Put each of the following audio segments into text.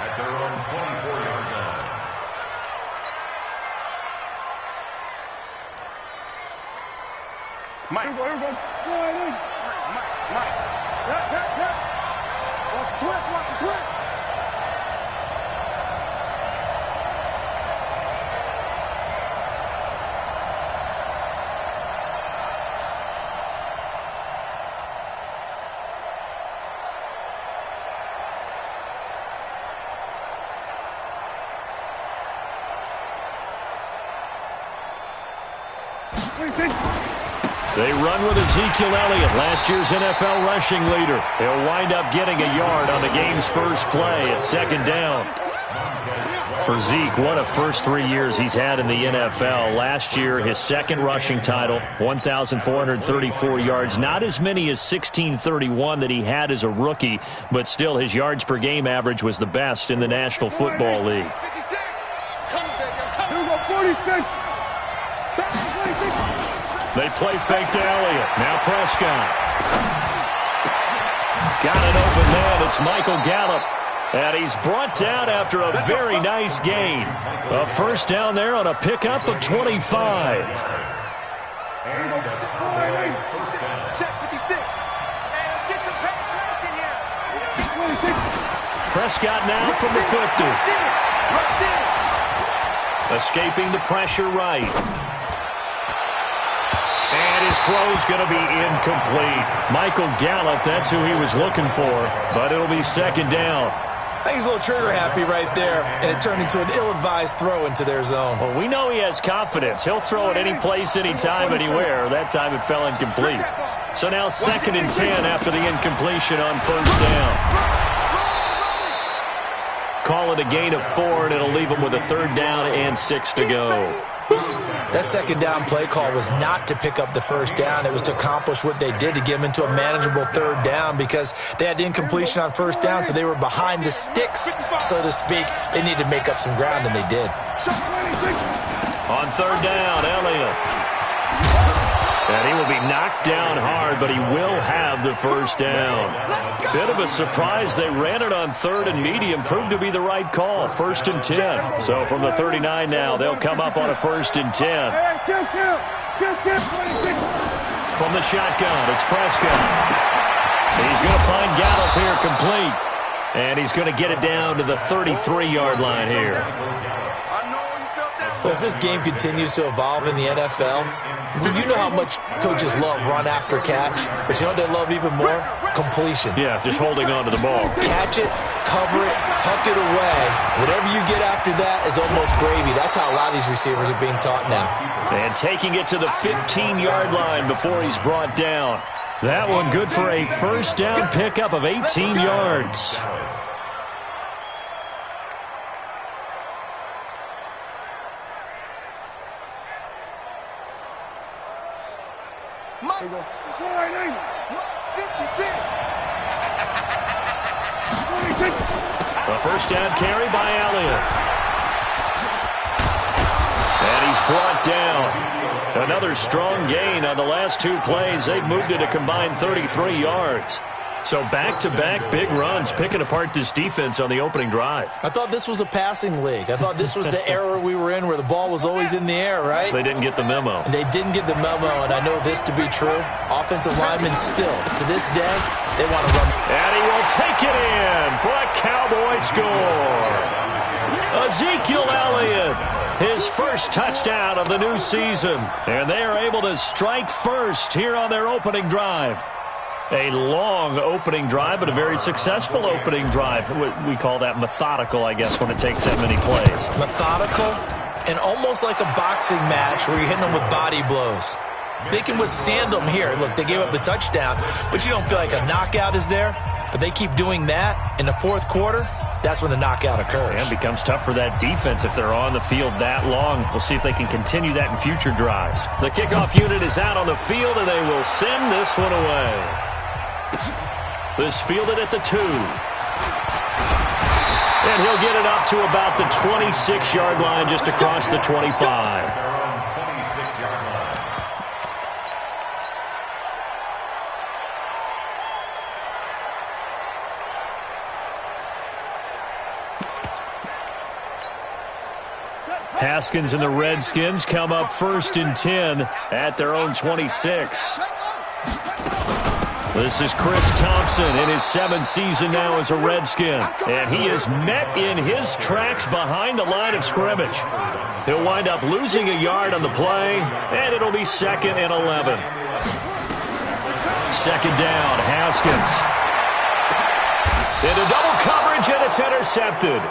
at their own 24-yard line. Mike. Here we go. Mike. Yep. Watch the twist. They run with Ezekiel Elliott, last year's NFL rushing leader. He'll wind up getting a yard on the game's first play at second down. For Zeke, what a first 3 years he's had in the NFL. Last year, his second rushing title, 1,434 yards. Not as many as 1,631 that he had as a rookie, but still his yards per game average was the best in the National Football League. 46. They play fake to Elliott. Now Prescott. Got an open man. It's Michael Gallup. And he's brought down after a very nice gain. A first down there on a pickup of 25. Prescott now from the 50. Escaping the pressure right. And his throw's going to be incomplete. Michael Gallup, that's who he was looking for, but it'll be second down. I think he's a little trigger happy right there, and it turned into an ill-advised throw into their zone. Well, we know he has confidence. He'll throw it any place, anytime, anywhere. That time it fell incomplete. So now 2nd and 10 after the incompletion on first down. Call it a gain of 4, and it'll leave him with a 3rd down and 6 to go. That second down play call was not to pick up the first down. It was to accomplish what they did, to get them into a manageable 3rd down, because they had the incompletion on first down, so they were behind the sticks, so to speak. They needed to make up some ground, and they did. On 3rd down, Elliott. And he will be knocked down hard, but he will have the first down. Bit of a surprise. They ran it on 3rd and medium. Proved to be the right call. 1st and 10. So from the 39 now, they'll come up on a 1st and 10. From the shotgun, it's Prescott. He's going to find Gallup here complete. And he's going to get it down to the 33-yard line here. Well, as this game continues to evolve in the NFL, you know how much coaches love run after catch, but you know what they love even more? Completion. Yeah, just holding on to the ball. Catch it, cover it, tuck it away. Whatever you get after that is almost gravy. That's how a lot of these receivers are being taught now. And taking it to the 15-yard line before he's brought down. That one good for a first down pickup of 18 yards. Mike, 56. A first down carry by Elliott. And he's brought down. Another strong gain on the last 2 plays. They've moved it a combined 33 yards. So back-to-back big runs, picking apart this defense on the opening drive. I thought this was a passing league. I thought this was the era we were in where the ball was always in the air, right? They didn't get the memo. And they didn't get the memo, and I know this to be true. Offensive linemen still, to this day, they want to run. And he will take it in for a Cowboy score. Ezekiel Elliott, his first touchdown of the new season. And they are able to strike first here on their opening drive. A long opening drive, but a very successful opening drive. We call that methodical, I guess, when it takes that many plays. Methodical and almost like a boxing match where you're hitting them with body blows. They can withstand them here. Look, they gave up the touchdown, but you don't feel like a knockout is there. But they keep doing that in the 4th quarter. That's when the knockout occurs. And it becomes tough for that defense if they're on the field that long. We'll see if they can continue that in future drives. The kickoff unit is out on the field, and they will send this one away. This fielded at the 2. And he'll get it up to about the 26-yard line, just across the 25. Haskins and the Redskins come up 1st and 10 at their own 26. This is Chris Thompson in his 7th season now as a Redskin. And he is met in his tracks behind the line of scrimmage. He'll wind up losing a yard on the play, and it'll be 2nd and 11. 2nd down, Haskins. Into double coverage, and it's intercepted.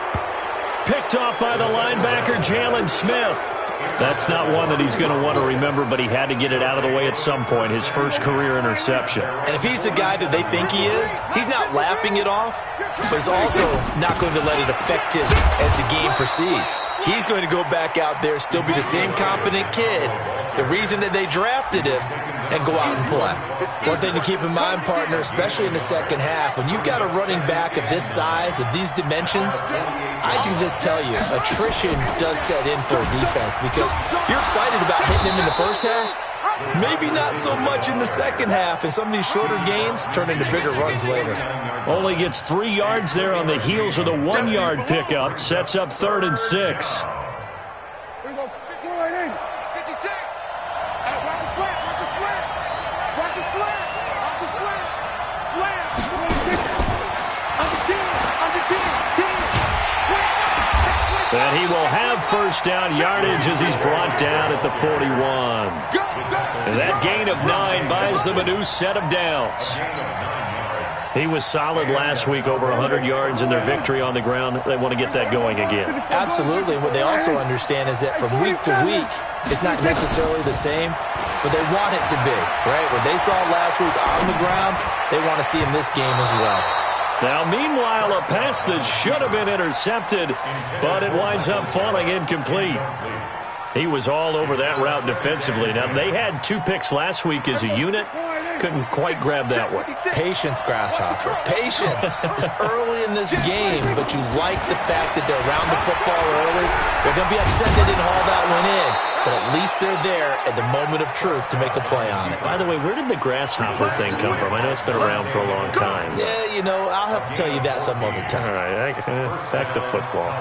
Picked off by the linebacker, Jalen Smith. That's not one that he's going to want to remember, but he had to get it out of the way at some point, his first career interception. And if he's the guy that they think he is, he's not laughing it off, but he's also not going to let it affect him as the game proceeds. He's going to go back out there, still be the same confident kid, the reason that they drafted him, and go out and play. One thing to keep in mind, partner, especially in the second half, when you've got a running back of this size, of these dimensions, I can just tell you, attrition does set in for a defense because you're excited about hitting him in the first half, maybe not so much in the second half, and some of these shorter gains turn into bigger runs later. Only gets 3 yards there on the heels of the 1-yard pickup, sets up 3rd and 6. And he will have 1st down yardage as he's brought down at the 41. And that gain of 9 buys them a new set of downs. He was solid last week, over 100 yards in their victory on the ground. They want to get that going again. Absolutely. What they also understand is that from week to week, it's not necessarily the same, but they want it to be, right? What they saw last week on the ground, they want to see in this game as well. Now, meanwhile, a pass that should have been intercepted, but it winds up falling incomplete. He was all over that route defensively. Now, they had 2 picks last week as a unit. Couldn't quite grab that one. Patience, Grasshopper. Patience. It's early in this game, but you like the fact that they're around the football early. They're going to be upset they didn't haul that one in, but at least they're there at the moment of truth to make a play on it. By the way, where did the grasshopper thing come from? I know it's been around for a long time. Yeah, you know, I'll have to tell you that some other time. All right, back to football.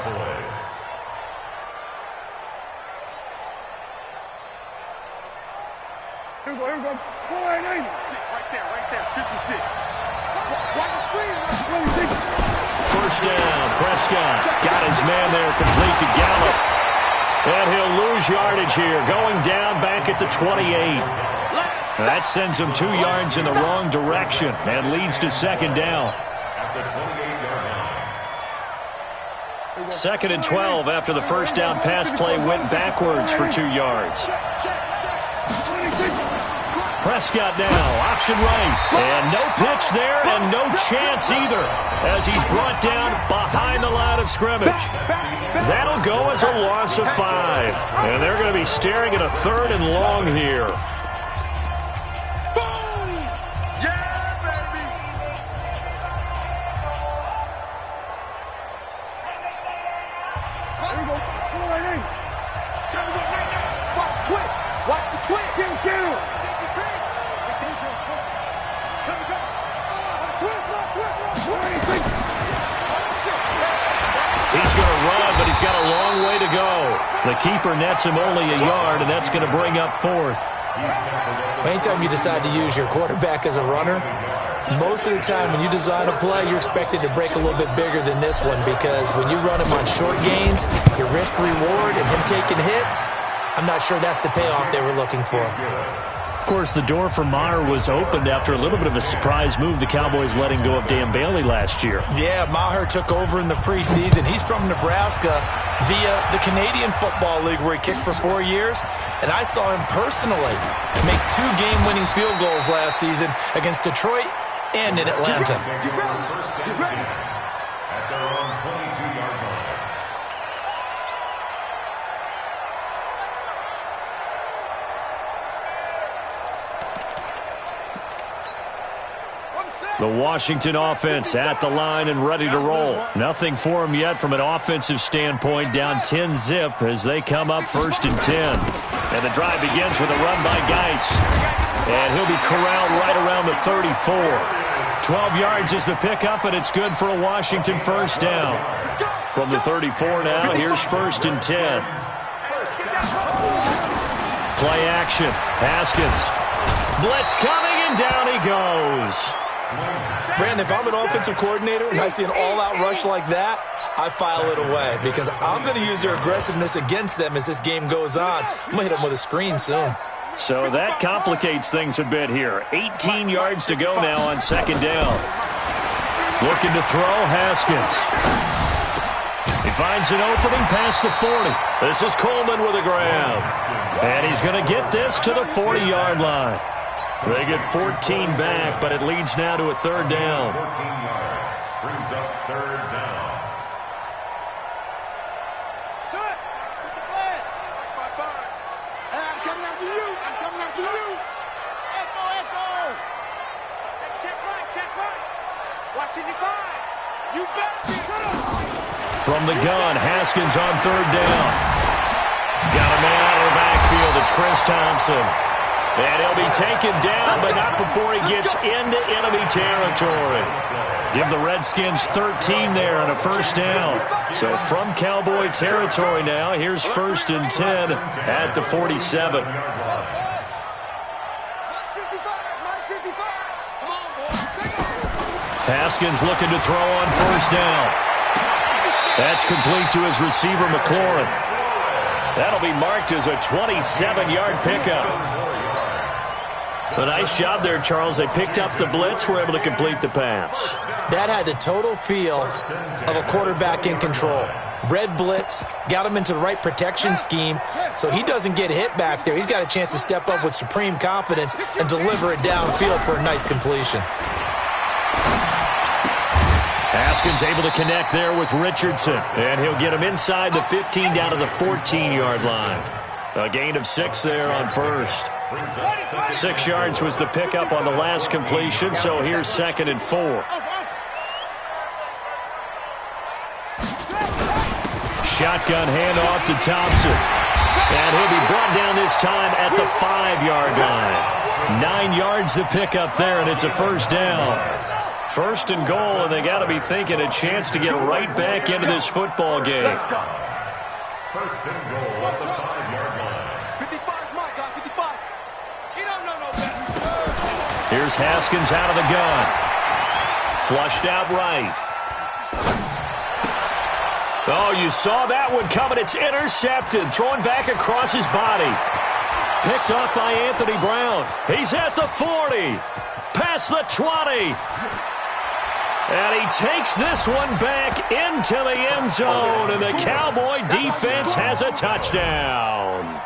Here we go. Score 90. Right there, 56. Watch the screen. 1st down, Prescott got his man there, complete to Gallup. And he'll lose yardage here, going down back at the 28. That sends him 2 yards in the wrong direction and leads to 2nd down. 2nd and 12 after the 1st down pass play went backwards for 2 yards. Prescott now, option right, and no pitch there and no chance either as he's brought down behind the line of scrimmage. That'll go as a loss of 5, and they're going to be staring at a 3rd and long here. He's going to run, but he's got a long way to go. The keeper nets him only a yard, and that's going to bring up 4th. Anytime you decide to use your quarterback as a runner, most of the time when you design a play, you're expected to break a little bit bigger than this one because when you run him on short gains, your risk-reward and him taking hits, I'm not sure that's the payoff they were looking for. Of course, the door for Maher was opened after a little bit of a surprise move, the Cowboys letting go of Dan Bailey last year. Yeah, Maher took over in the preseason. He's from Nebraska via the Canadian Football League where he kicked for 4 years. And I saw him personally make 2 game-winning field goals last season against Detroit and in Atlanta. Get ready. At their own 22-yard line. The Washington offense at the line and ready to roll. Nothing for them yet from an offensive standpoint. Down 10-zip as they come up 1st and 10. And the drive begins with a run by Geis. And he'll be corralled right around the 34. 12 yards is the pickup, and it's good for a Washington 1st down. From the 34 now, here's 1st and 10. Play action. Haskins. Blitz coming, and down he goes. Brandon, if I'm an offensive coordinator and I see an all-out rush like that, I file it away because I'm going to use their aggressiveness against them as this game goes on. I'm going to hit them with a screen soon. So that complicates things a bit here. 18 yards to go now on 2nd down. Looking to throw, Haskins. He finds an opening past the 40. This is Coleman with a grab. And he's going to get this to the 40-yard line. They get 14 back, but it leads now to a 3rd down. 14 yards. Brings up 3rd down. Set. Get the flag. Bye. Hey, I'm coming after you. Echo. Hey, check right. Watch it, you find. You better be good. From the gun, Haskins on 3rd down. Got a man out of the backfield. It's Chris Thompson. And he'll be taken down, but not before he gets into enemy territory. Give the Redskins 13 there on a 1st down. So from Cowboy territory now, here's 1st and 10 at the 47. Haskins looking to throw on 1st down. That's complete to his receiver, McLaurin. That'll be marked as a 27-yard pickup. A nice job there, Charles. They picked up the blitz, were able to complete the pass. That had the total feel of a quarterback in control. Red blitz, got him into the right protection scheme, so he doesn't get hit back there. He's got a chance to step up with supreme confidence and deliver it downfield for a nice completion. Haskins able to connect there with Richardson, and he'll get him inside the 15 down to the 14-yard line. A gain of 6 there on 1st. 6 yards was the pickup on the last completion, so here's 2nd and 4. Shotgun handoff to Thompson. And he'll be brought down this time at the 5-yard line. 9 yards the pickup there, and it's a 1st down. 1st and goal, and they got to be thinking a chance to get right back into this football game. 1st and goal at the 5-yard line. 55's my guy, 55. He don't know no better. Here's Haskins out of the gun. Flushed out right. Oh, you saw that one coming. It's intercepted. Thrown back across his body. Picked off by Anthony Brown. He's at the 40. Past the 20. And he takes this one back into the end zone. And the Cowboy defense has a touchdown.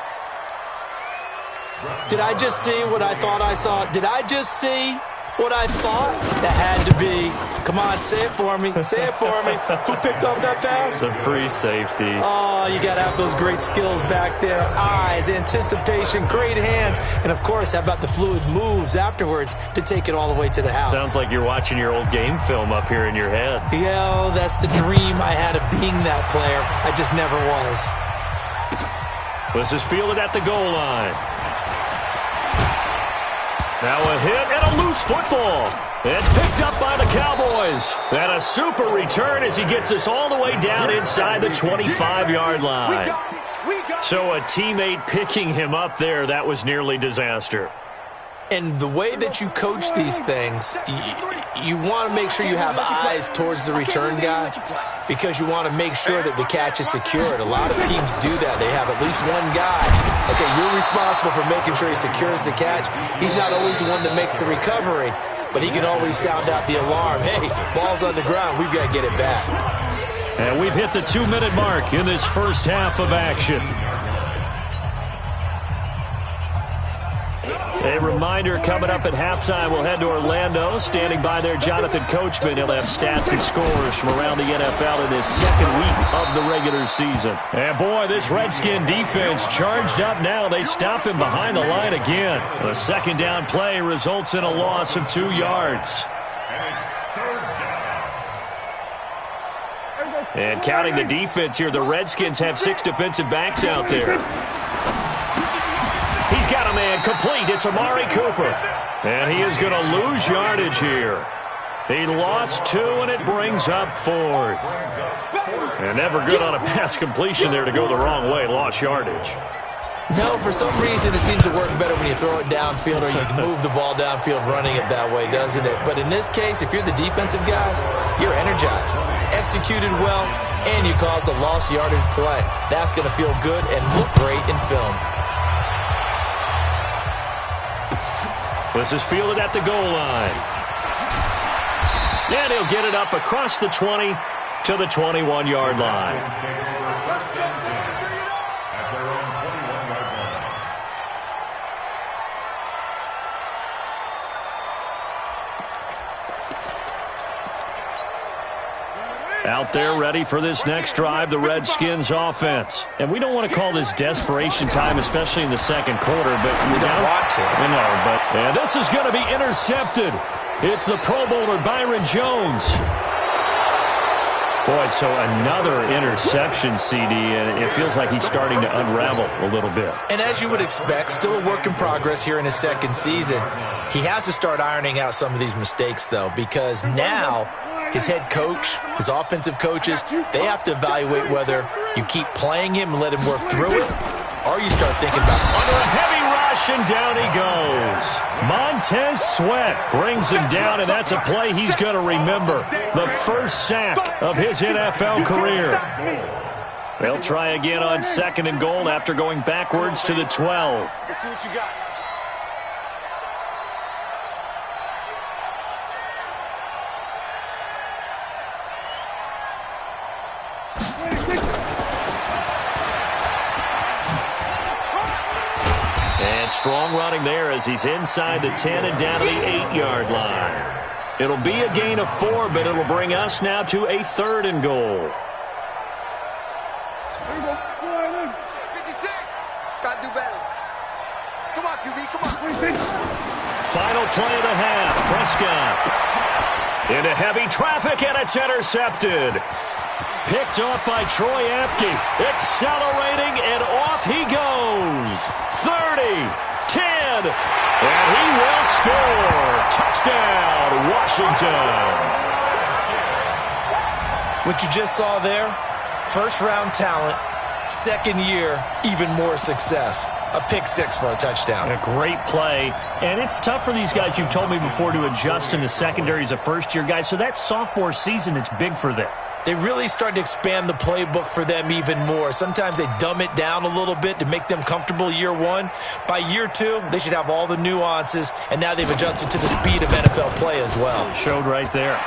Did I just see what I thought I saw? Did I just see what I thought? That had to be. Come on, say it for me. Say it for me. Who picked up that pass? It's a free safety. Oh, you got to have those great skills back there. Eyes, anticipation, great hands. And, of course, how about the fluid moves afterwards to take it all the way to the house? Sounds like you're watching your old game film up here in your head. Yeah, that's the dream I had of being that player. I just never was. This is fielded at the goal line. Now a hit and a loose football. It's picked up by the Cowboys. And a super return as he gets us all the way down inside the 25-yard line. So a teammate picking him up there, that was nearly disaster. And the way that you coach these things, you want to make sure you have eyes towards the return guy because you want to make sure that the catch is secured. A lot of teams do that. They have at least one guy. Okay, you're responsible for making sure he secures the catch. He's not always the one that makes the recovery, but he can always sound out the alarm. Hey, ball's on the ground. We've got to get it back. And we've hit the 2-minute mark in this first half of action. A reminder, coming up at halftime, we'll head to Orlando. Standing by there, Jonathan Coachman. He'll have stats and scores from around the NFL in this second week of the regular season. And boy, this Redskin defense charged up now. They stop him behind the line again. A 2nd down play results in a loss of 2 yards. And it's 3rd down. And counting the defense here, the Redskins have 6 defensive backs out there. He's got a man complete. It's Amari Cooper. And he is going to lose yardage here. He lost 2, and it brings up 4th. And never good on a pass completion there to go the wrong way. Lost yardage. No, for some reason it seems to work better when you throw it downfield or you can move the ball downfield running it that way, doesn't it? But in this case, if you're the defensive guys, you're energized, executed well, and you caused a lost yardage play. That's going to feel good and look great in film. This is fielded at the goal line. And he'll get it up across the 20 to the 21-yard line. Out there ready for this next drive, the Redskins offense. And we don't want to call this desperation time, especially in the second quarter, but we don't want to. I know, but and this is going to be intercepted. It's the Pro Bowler Byron Jones. Boy, so another interception, CD, and it feels like he's starting to unravel a little bit. And as you would expect, still a work in progress here in his second season. He has to start ironing out some of these mistakes, though, because now his head coach, his offensive coaches, they have to evaluate whether you keep playing him and let him work through it, or you start thinking about under a heavy rush, and down he goes. Montez Sweat brings him down, and that's a play he's going to remember. The first sack of his NFL career. They'll try again on 2nd and goal after going backwards to the 12. Let's see what you got. And strong running there as he's inside the 10 and down to the 8-yard line. It'll be a gain of 4, but it'll bring us now to a 3rd and goal. 56. Got to do better. Come on, QB, come on. Final play of the half. Prescott into heavy traffic, and it's intercepted. Picked off by Troy Apke. Accelerating, and off he goes. 30, 10, and he will score. Touchdown, Washington. what you just saw there. First-round talent, second year, even more success. A pick six for a touchdown. A great play. And it's tough for these guys, you've told me before, to adjust in the secondary as a first-year guy. So that sophomore season is big for them. They really start to expand the playbook for them even more. Sometimes they dumb it down a little bit to make them comfortable year one. By year two, they should have all the nuances, and now they've adjusted to the speed of NFL play as well. It showed right there.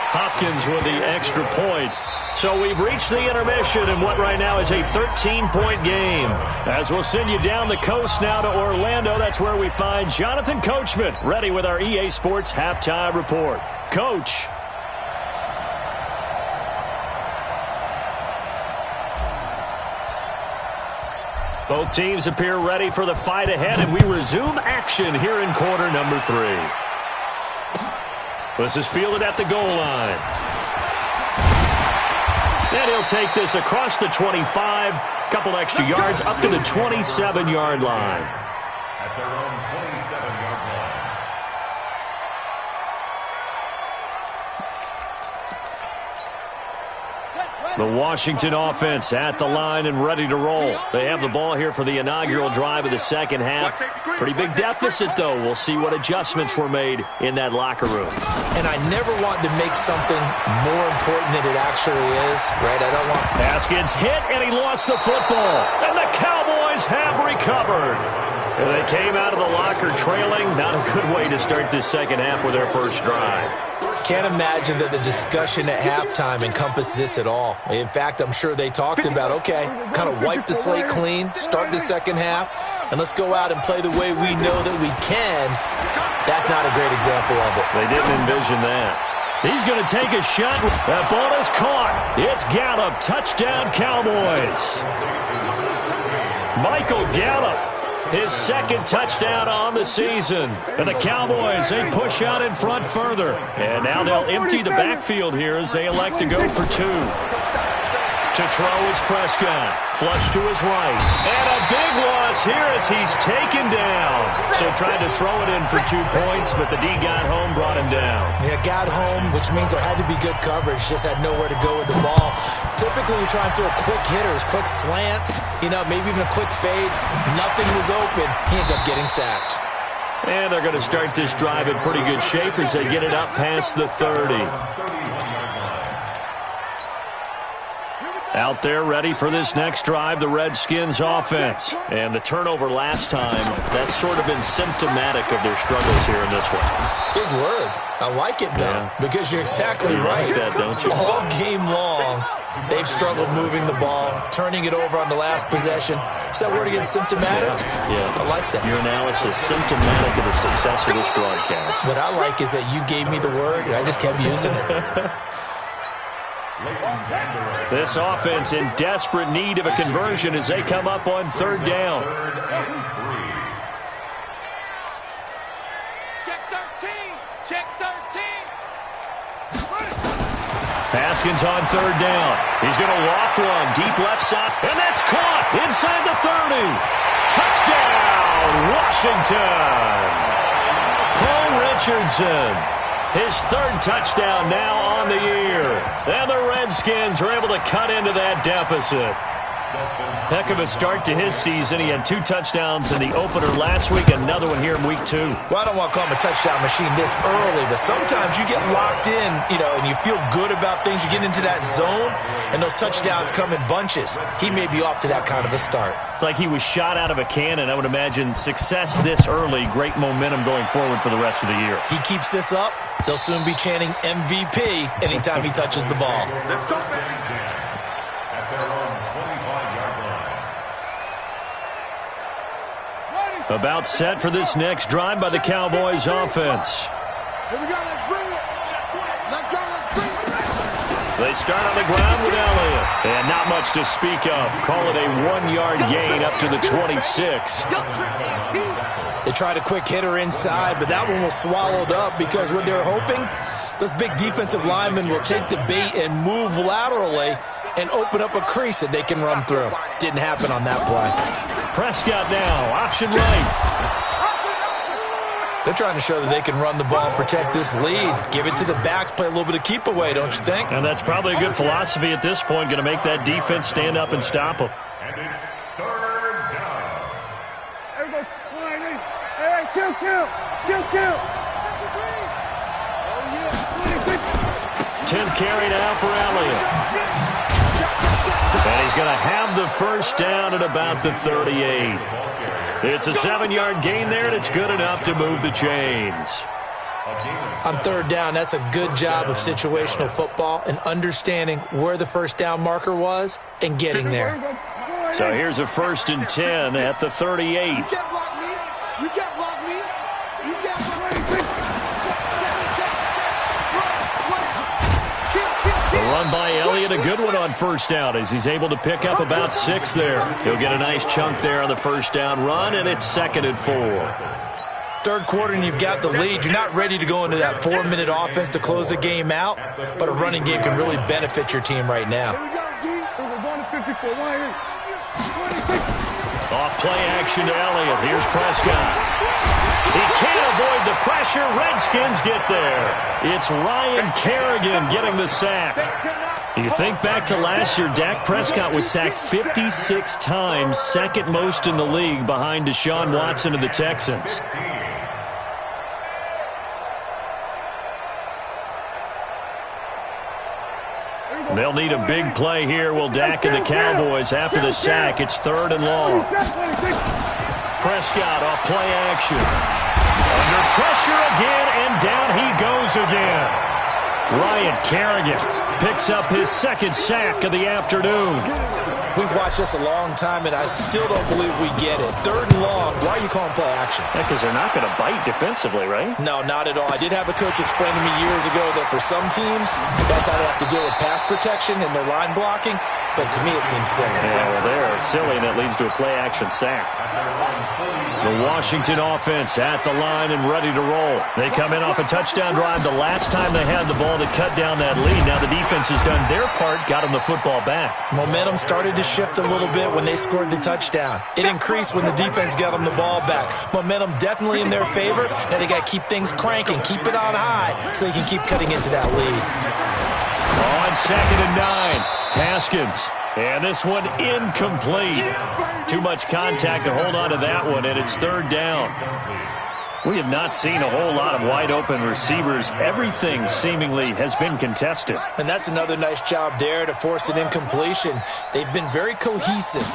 Hopkins with the extra point. So we've reached the intermission in what right now is a 13-point game. As we'll send you down the coast now to Orlando, that's where we find Jonathan Coachman, ready with our EA Sports Halftime Report. Coach. Both teams appear ready for the fight ahead, and we resume action here in quarter number 3. This is fielded at the goal line. And he'll take this across the 25, couple extra yards up to the 27-yard line. At their own 27-yard line. The Washington offense at the line and ready to roll. They have the ball here for the inaugural drive of the second half. Pretty big deficit, though. We'll see what adjustments were made in that locker room. And I never want to make something more important than it actually is, right? I don't want... Haskins hit, and he lost the football. And the Cowboys have recovered. And they came out of the locker trailing. Not a good way to start this second half with their first drive. Can't imagine that the discussion at halftime encompassed this at all. In fact, I'm sure they talked about, okay, kind of wipe the slate clean, start the second half, and let's go out and play the way we know that we can. That's not a great example of it. They didn't envision that. He's going to take a shot. That ball is caught. It's Gallup. Touchdown, Cowboys. Michael Gallup. His second touchdown on the season. And the Cowboys, they push out in front further. And now they'll empty the backfield here as they elect to go for 2. To throw is Prescott. Flush to his right. And a big loss here as he's taken down. So tried to throw it in for 2 points, but the D got home, brought him down. Yeah, got home, which means there had to be good coverage. Just had nowhere to go with the ball. Typically, you try and throw quick hitters, quick slants, maybe even a quick fade. Nothing was open. He ends up getting sacked. And they're going to start this drive in pretty good shape as they get it up past the 30. Out there ready for this next drive, the Redskins offense. And the turnover last time, that's sort of been symptomatic of their struggles here in this one. Big word. I like it, though, because you're exactly right. Like that, don't you? All game long, they've struggled moving the ball, turning it over on the last possession. Is that word again, symptomatic? Yeah. I like that. Your analysis, symptomatic of the success of this broadcast. What I like is that you gave me the word, and I just kept using it. This offense in desperate need of a conversion as they come up on 3rd down. Check 13. Check 13. Haskins on 3rd down. He's going to loft one deep left side, and that's caught inside the 30. Touchdown, Washington. Cole Richardson. His 3rd touchdown now on the year. And the Redskins are able to cut into that deficit. Heck of a start to his season. He had 2 touchdowns in the opener last week, another one here in week 2. Well, I don't want to call him a touchdown machine this early, but sometimes you get locked in, and you feel good about things. You get into that zone, and those touchdowns come in bunches. He may be off to that kind of a start. It's like he was shot out of a cannon. I would imagine success this early, great momentum going forward for the rest of the year. He keeps this up, they'll soon be chanting MVP anytime he touches the ball. Let's go, man. At their own 25-yard line. About set for this next drive by the Cowboys offense. Here we go. Let's bring it. Let's go. Let's bring it. They start on the ground with Elliott. And not much to speak of. Call it a 1-yard gain up to the 26. They tried a quick hitter inside, but that one was swallowed up because what they're hoping, those big defensive linemen will take the bait and move laterally and open up a crease that they can run through. Didn't happen on that play. Prescott now, option right. They're trying to show that they can run the ball and protect this lead. Give it to the backs, play a little bit of keep away, don't you think? And that's probably a good philosophy at this point, going to make that defense stand up and stop them. And it's 3rd down. Everybody, hey, kill. Oh, yeah. 10th carry now for Elliott. And he's going to have the first down at about the 38. It's a 7-yard gain there, and it's good enough to move the chains. On 3rd down, that's a good job of situational football and understanding where the first down marker was and getting there. So here's a 1st and 10 at the 38. You can't block me. You can't block me. You can't block me. The run by Elliott, a good one on 1st down as he's able to pick up about 6 there. He'll get a nice chunk there on the 1st down run, and it's 2nd and 4. 3rd quarter and you've got the lead. You're not ready to go into that 4-minute offense to close the game out, but a running game can really benefit your team right now. Off play action to Elliott. Here's Prescott. He can't avoid the pressure. Redskins get there. It's Ryan Kerrigan getting the sack. You think back to last year, Dak Prescott was sacked 56 times, 2nd most in the league behind Deshaun Watson of the Texans. They'll need a big play here, will Dak and the Cowboys after the sack. It's 3rd and long. Prescott off play action. Under pressure again, and down he goes again. Ryan Kerrigan picks up his 2nd sack of the afternoon. We've watched this a long time, and I still don't believe we get it. 3rd and long, why are you calling play action? Because they're not going to bite defensively, right? No, not at all. I did have a coach explain to me years ago that for some teams, that's how they have to deal with pass protection and their line blocking. but to me it seems silly. Yeah, well, they're silly, and it leads to a play-action sack. The Washington offense at the line and ready to roll. They come in off a touchdown drive the last time they had the ball to cut down that lead. Now the defense has done their part, got them the football back. Momentum started to shift a little bit when they scored the touchdown. It increased when the defense got them the ball back. Momentum definitely in their favor. Now they got to keep things cranking, keep it on high so they can keep cutting into that lead. On 2nd and 9, Haskins. And this one incomplete. Too much contact to hold on to that one, and it's 3rd down. We have not seen a whole lot of wide-open receivers. Everything seemingly has been contested. And that's another nice job there to force an incompletion. They've been very cohesive,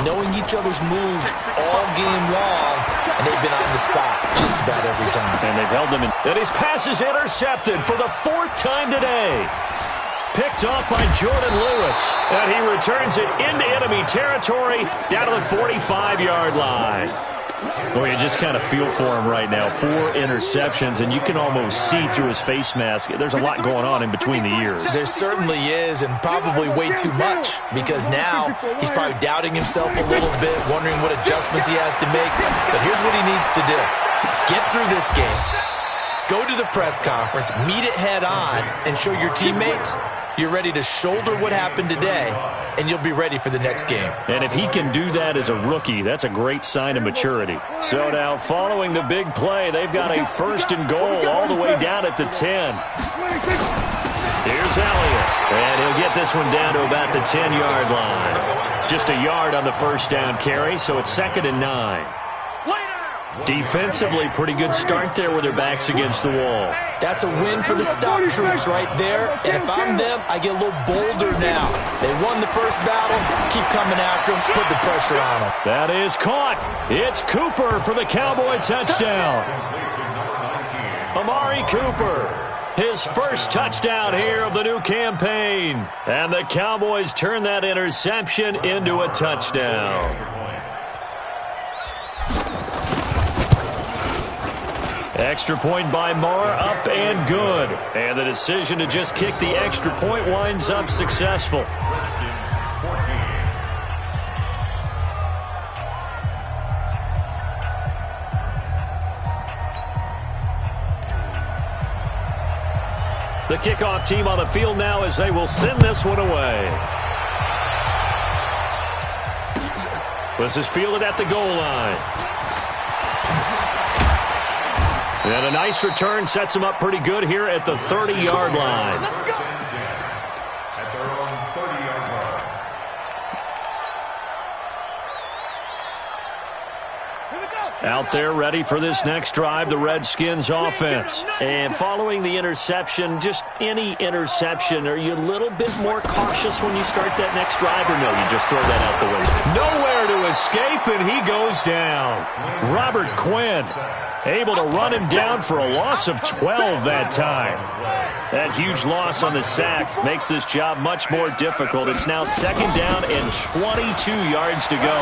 knowing each other's moves all game long, and they've been on the spot just about every time. And they've held them in. And his pass is intercepted for the 4th time today. Picked off by Jordan Lewis. And he returns it into enemy territory down to the 45-yard line. Boy, you just kind of feel for him right now. 4 interceptions, and you can almost see through his face mask. There's a lot going on in between the ears. There certainly is, and probably way too much, because now he's probably doubting himself a little bit, wondering what adjustments he has to make. But here's what he needs to do. Get through this game, go to the press conference, meet it head on, and show your teammates you're ready to shoulder what happened today, and you'll be ready for the next game. And if he can do that as a rookie, that's a great sign of maturity. So now, following the big play, they've got a 1st and goal all the way down at the 10. Here's Elliott, and he'll get this one down to about the 10-yard line. Just a yard on the 1st down carry, so it's 2nd and 9. Defensively, pretty good start there with their backs against the wall. That's a win for the stop troops right there. And if I'm them, I get a little bolder now. They won the first battle. Keep coming after them. Put the pressure on them. That is caught. It's Cooper for the Cowboy touchdown. Amari Cooper, his first touchdown here of the new campaign. And the Cowboys turn that interception into a touchdown. Extra point by Marr, up and good. And the decision to just kick the extra point winds up successful. The kickoff team on the field now as they will send this one away. This is fielded at the goal line. And a nice return sets him up pretty good here at the 30-yard line. At their own 30-yard line. Out there ready for this next drive, the Redskins offense. And following the interception, just any interception, are you a little bit more cautious when you start that next drive, or no, you just throw that out the window? Nowhere to escape, and he goes down. Robert Quinn able to run him down for a loss of 12 that time. That huge loss on the sack makes this job much more difficult. It's now 2nd down and 22 yards to go.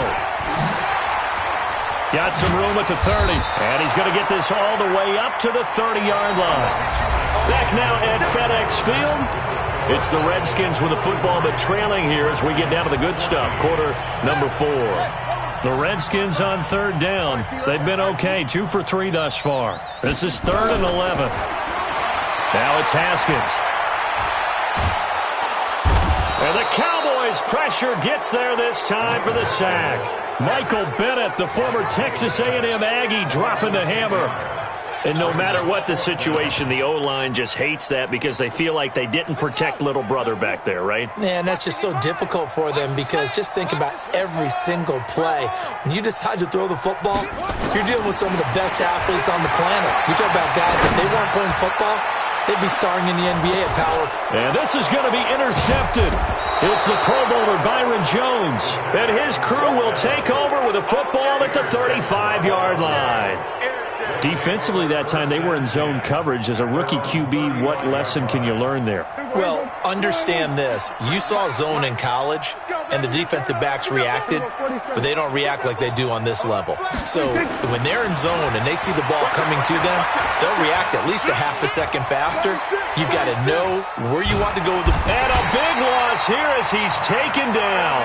Got some room at the 30, and he's going to get this all the way up to the 30-yard line. Back now at FedEx Field. It's the Redskins with the football, but trailing here as we get down to the good stuff, quarter number 4. The Redskins on 3rd down. They've been okay, 2 for 3 thus far. This is 3rd and 11. Now it's Haskins. And the Cowboys' pressure gets there this time for the sack. Michael Bennett, the former Texas A&M Aggie, dropping the hammer. And no matter what the situation, the O-line just hates that because they feel like they didn't protect little brother back there, right? Man, that's just so difficult for them because just think about every single play. When you decide to throw the football, you're dealing with some of the best athletes on the planet. You talk about guys, if they weren't playing football, they'd be starring in the NBA at power. And this is going to be intercepted. It's the Pro Bowler Byron Jones. And his crew will take over with a football at the 35-yard line. Defensively that time, they were in zone coverage. As a rookie QB, what lesson can you learn there? Well, understand this. You saw zone in college, and the defensive backs reacted, but they don't react like they do on this level. So when they're in zone and they see the ball coming to them, they'll react at least a half a second faster. You've got to know where you want to go with the... And a big one loss here as he's taken down.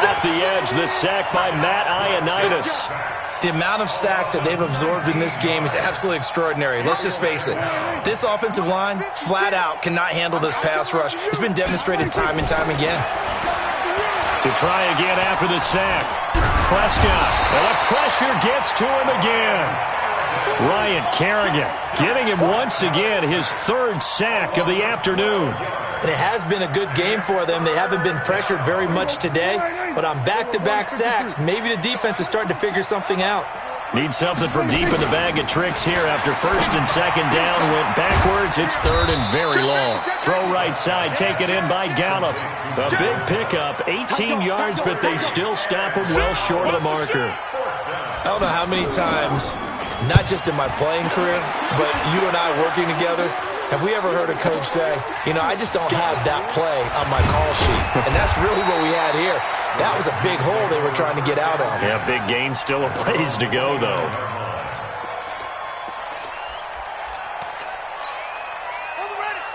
Off the edge, the sack by Matt Ioannidis. The amount of sacks that they've absorbed in this game is absolutely extraordinary. Let's just face it. This offensive line, flat out, cannot handle this pass rush. It's been demonstrated time and time again. To try again after the sack. Prescott. And the pressure gets to him again. Ryan Kerrigan giving him once again his third sack of the afternoon. And it has been a good game for them. They haven't been pressured very much today. But on back-to-back sacks, maybe the defense is starting to figure something out. Need something from deep in the bag of tricks here after first and second down. Went backwards. It's third and very long. Throw right side. Taken in by Gallup. A big pickup. 18 yards, but they still stop him well short of the marker. I don't know how many times, not just in my playing career, but you and I working together, have we ever heard a coach say, you know, I just don't have that play on my call sheet. And that's really what we had here. That was a big hole they were trying to get out of. Yeah, big gain, still a ways to go, though.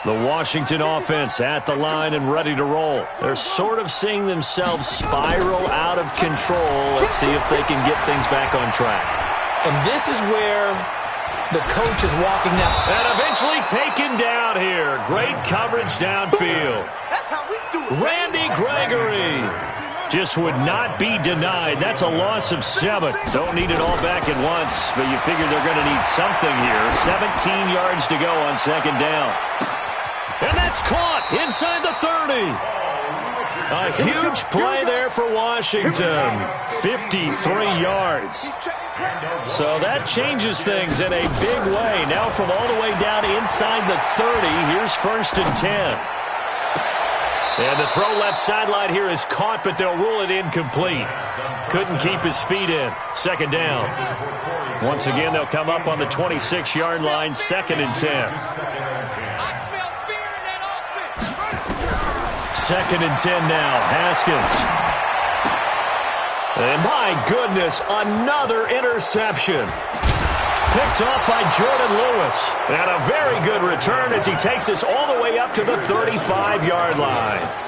The Washington offense at the line and ready to roll. They're sort of seeing themselves spiral out of control. Let's see if they can get things back on track. And this is where the coach is walking now. And eventually taken down here. Great coverage downfield. Randy Gregory just would not be denied. That's a loss of 7. Don't need it all back at once, but you figure they're going to need something here. 17 yards to go on second down. And that's caught inside the 30. A huge play there for Washington. 53 yards. So that changes things in a big way. Now from all the way down inside the 30, here's first and 10. And the throw left sideline here is caught, but they'll rule it incomplete. Couldn't keep his feet in. Second down. Once again, they'll come up on the 26-yard line, second and 10. Second and 10 now. Haskins. And my goodness, another interception. Picked off by Jordan Lewis. And a very good return as he takes us all the way up to the 35-yard line.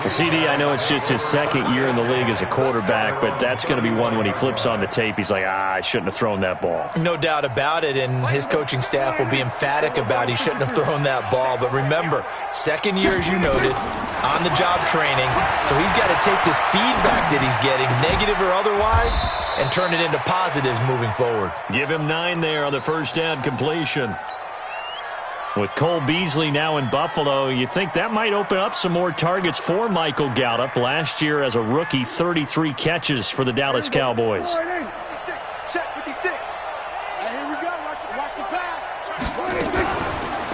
CD, I know it's just his second year in the league as a quarterback, but that's going to be one when he flips on the tape. He's like, I shouldn't have thrown that ball. No doubt about it, and his coaching staff will be emphatic about he shouldn't have thrown that ball. But remember, second year, as you noted, on-the-job training, so he's got to take this feedback that he's getting, negative or otherwise, and turn it into positives moving forward. Give him 9 there on the first down completion. With Cole Beasley now in Buffalo, you think that might open up some more targets for Michael Gallup. Last year as a rookie, 33 catches for the Dallas Cowboys.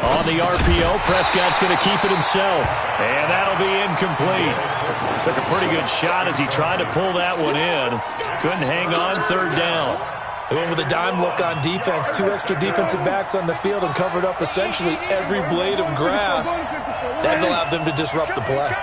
On the RPO, Prescott's going to keep it himself. And that'll be incomplete. Took a pretty good shot as he tried to pull that one in. Couldn't hang on, third down. They went with a dime look on defense. 2 extra defensive backs on the field and covered up essentially every blade of grass. That allowed them to disrupt the play.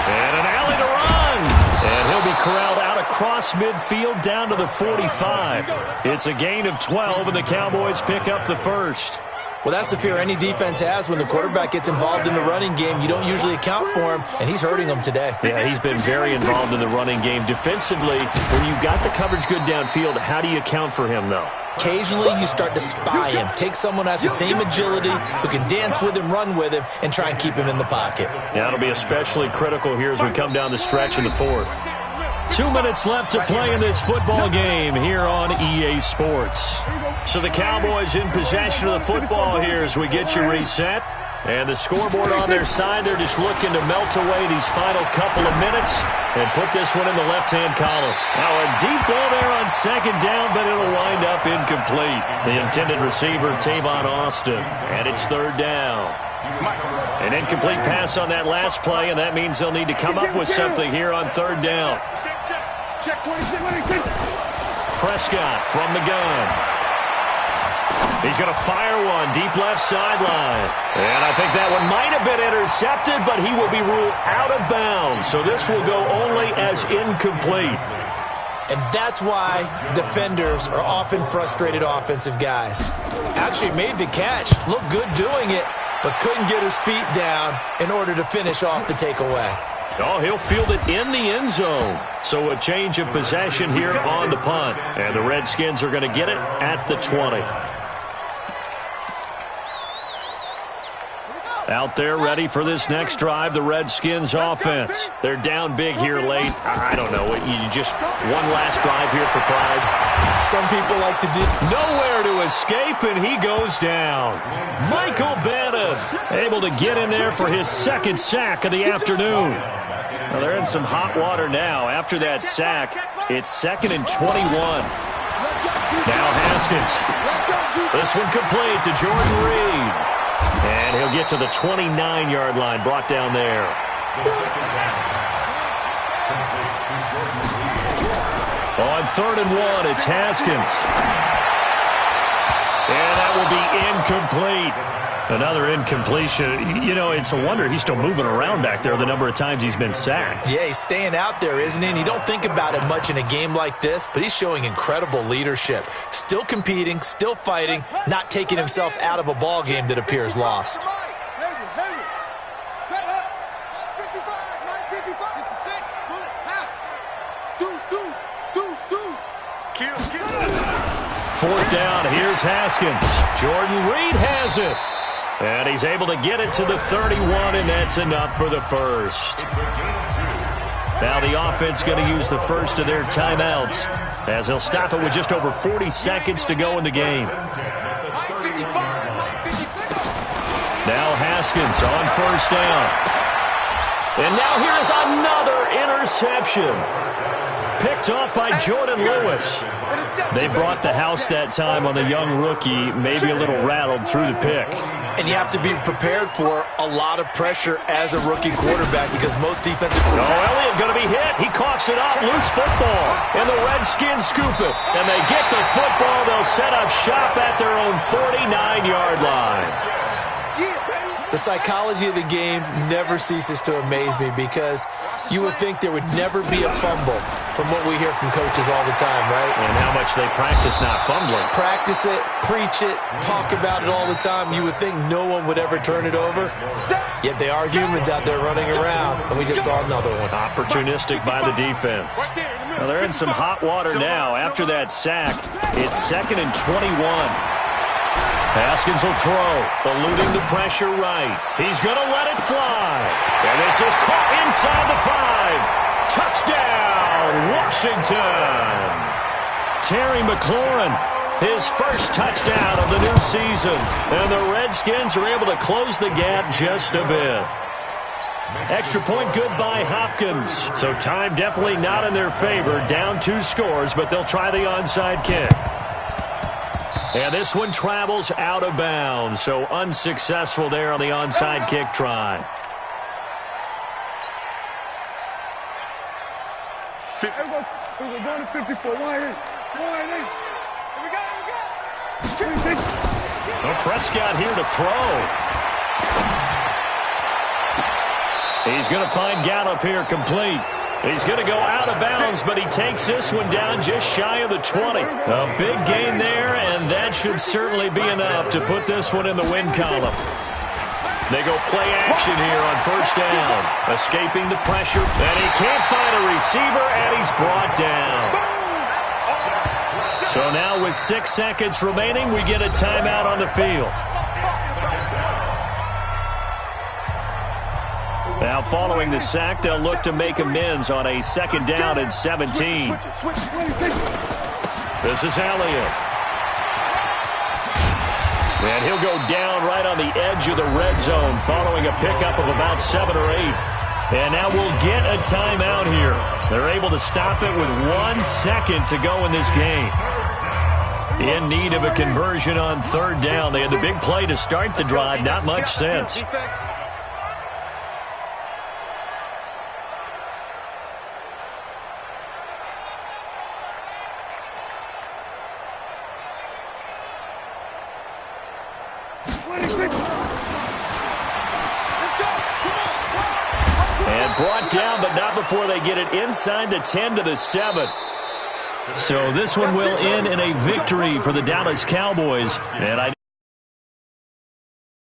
And an alley to run. And he'll be corralled out across midfield down to the 45. It's a gain of 12, and the Cowboys pick up the first. Well, that's the fear any defense has when the quarterback gets involved in the running game. You don't usually account for him, and he's hurting them today. Yeah, he's been very involved in the running game. Defensively, when you got the coverage good downfield, how do you account for him, though? Occasionally, you start to spy him. Take someone who has the same agility, who can dance with him, run with him, and try and keep him in the pocket. Yeah, it'll be especially critical here as we come down the stretch in the fourth. 2 minutes left to play in this football game here on EA Sports. So the Cowboys in possession of the football here as we get you reset. And the scoreboard on their side, they're just looking to melt away these final couple of minutes and put this one in the left-hand column. Now a deep ball there on second down, but it'll wind up incomplete. The intended receiver, Tavon Austin, and it's third down. An incomplete pass on that last play, and that means they'll need to come up with something here on third down. Prescott from the gun. He's going to fire one deep left sideline. And I think that one might have been intercepted, but he will be ruled out of bounds. So this will go only as incomplete. And that's why defenders are often frustrated offensive guys. Actually made the catch, looked good doing it, but couldn't get his feet down in order to finish off the takeaway. Oh, he'll field it in the end zone. So a change of possession here on the punt. And the Redskins are going to get it at the 20. Out there ready for this next drive, the Redskins offense. They're down big here late. I don't know. You just one last drive here for pride. Some people like to do. Nowhere to escape, and he goes down. Michael Bannon able to get in there for his second sack of the afternoon. Well, they're in some hot water now. After that sack, it's 2nd and 21. Now Haskins. This one complete to Jordan Reed. And he'll get to the 29-yard line, brought down there. On 3rd and 1, it's Haskins. And that will be incomplete. Another incompletion. You know, it's a wonder he's still moving around back there the number of times he's been sacked. Yeah, he's staying out there, isn't he? And you don't think about it much in a game like this, but he's showing incredible leadership. Still competing, still fighting, not taking himself out of a ball game that appears lost. Fourth down, here's Haskins. Jordan Reed has it. And he's able to get it to the 31, and that's enough for the first. Now the offense going to use the first of their timeouts as they'll stop it with just over 40 seconds to go in the game. Now Haskins on 1st down. And now here's another interception. Picked off by Jordan Lewis. They brought the house that time on the young rookie, maybe a little rattled through the pick. And you have to be prepared for a lot of pressure as a rookie quarterback because most defensive... Oh, Elliott going to be hit. He coughs it up. Loose football. And the Redskins scoop it. And they get the football. They'll set up shop at their own 49-yard line. The psychology of the game never ceases to amaze me because you would think there would never be a fumble from what we hear from coaches all the time, right? And how much they practice not fumbling. Practice it, preach it, talk about it all the time. You would think no one would ever turn it over. Yet they are humans out there running around, and we just saw another one. Opportunistic by the defense. Well, they're in some hot water now. After that sack, it's 2nd and 21. Haskins will throw, eluding the pressure right. He's going to let it fly. And this is caught inside the 5. Touchdown, Washington. Terry McLaurin, his first touchdown of the new season. And the Redskins are able to close the gap just a bit. Extra point good by Hopkins. So time definitely not in their favor. Down 2 scores, but they'll try the onside kick. And this one travels out of bounds, so unsuccessful there on the onside kick try. We're going to 54. Well, Prescott here to throw. He's going to find Gallup here complete. He's going to go out of bounds, but he takes this one down just shy of the 20. A big gain there, and that should certainly be enough to put this one in the win column. They go play action here on 1st down. Escaping the pressure, and he can't find a receiver, and he's brought down. So now with 6 seconds remaining, we get a timeout on the field. Now, following the sack, they'll look to make amends on a 2nd down and 17. This is Elliott. And he'll go down right on the edge of the red zone following a pickup of about 7 or 8. And now we'll get a timeout here. They're able to stop it with 1 second to go in this game. In need of a conversion on 3rd down. They had the big play to start the drive. Not much sense. And brought down, but not before they get it inside the 10 to the 7. So this one will end in a victory for the Dallas Cowboys. And